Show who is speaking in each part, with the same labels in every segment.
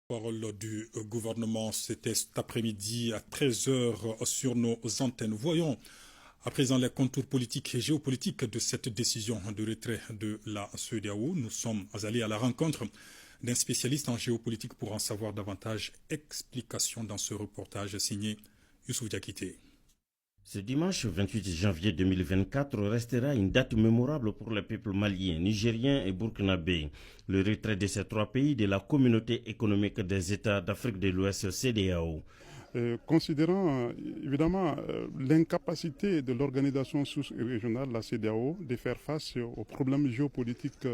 Speaker 1: Parole du gouvernement, c'était cet après-midi à 13 heures sur nos antennes. Voyons à présent les contours politiques et géopolitiques de cette décision de retrait de la CEDEAO. Nous sommes allés à la rencontre d'un spécialiste en géopolitique pour en savoir davantage. Explication dans ce reportage signé Youssouf Diakité.
Speaker 2: Ce dimanche 28 janvier 2024 restera une date mémorable pour les peuples maliens, nigériens et burkinabés. Le retrait de ces trois pays de la communauté économique des États d'Afrique de l'Ouest CEDEAO.
Speaker 3: Considérant évidemment l'incapacité de l'organisation sous-régionale, la CEDEAO, de faire face aux problèmes géopolitiques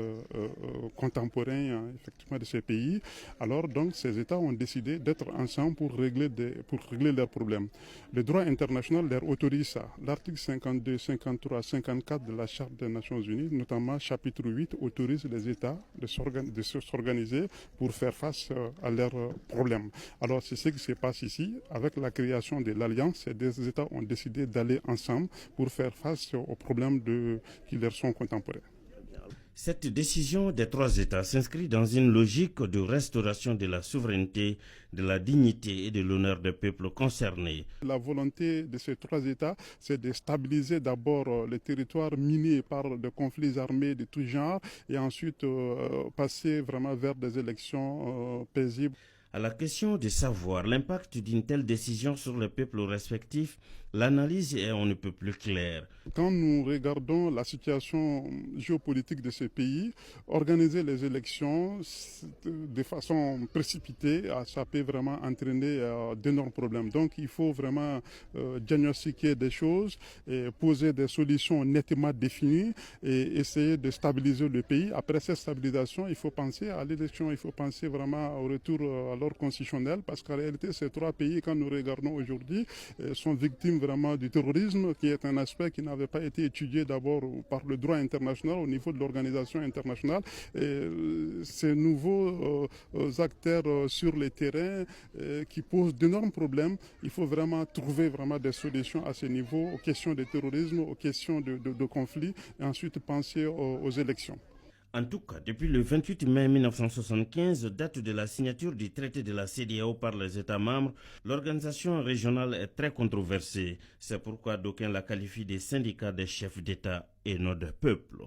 Speaker 3: contemporains effectivement de ces pays, alors donc ces États ont décidé d'être ensemble pour régler leurs problèmes. Le droit international leur autorise ça. L'article 52, 53, 54 de la Charte des Nations Unies, notamment chapitre 8, autorise les États de s'organiser pour faire face à leurs problèmes. Alors c'est ce qui se passe ici. Avec la création de l'Alliance, ces deux États ont décidé d'aller ensemble pour faire face aux problèmes qui leur sont contemporains.
Speaker 2: Cette décision des trois États s'inscrit dans une logique de restauration de la souveraineté, de la dignité et de l'honneur des peuples concernés.
Speaker 3: La volonté de ces trois États, c'est de stabiliser d'abord les territoires minés par des conflits armés de tout genre et ensuite passer vraiment vers des élections paisibles.
Speaker 2: À la question de savoir l'impact d'une telle décision sur les peuples respectifs, l'analyse est on ne peut plus claire.
Speaker 3: Quand nous regardons la situation géopolitique de ces pays, organiser les élections de façon précipitée, ça peut vraiment entraîner d'énormes problèmes. Donc il faut vraiment diagnostiquer des choses, et poser des solutions nettement définies et essayer de stabiliser le pays. Après cette stabilisation, il faut penser à l'élection, il faut penser vraiment au retour à l'ordre constitutionnel, parce qu'en réalité, ces trois pays, quand nous regardons aujourd'hui, sont victimes vraiment du terrorisme, qui est un aspect qui n'avait pas été étudié d'abord par le droit international au niveau de l'organisation internationale. Et ces nouveaux acteurs sur les terrains qui posent d'énormes problèmes, il faut vraiment trouver vraiment des solutions à ce niveau, aux questions de terrorisme, aux questions de conflits, et ensuite penser aux élections.
Speaker 2: En tout cas, depuis le 28 mai 1975, date de la signature du traité de la CEDEAO par les États membres, l'organisation régionale est très controversée. C'est pourquoi d'aucuns la qualifient des syndicats des chefs d'État et non des peuples.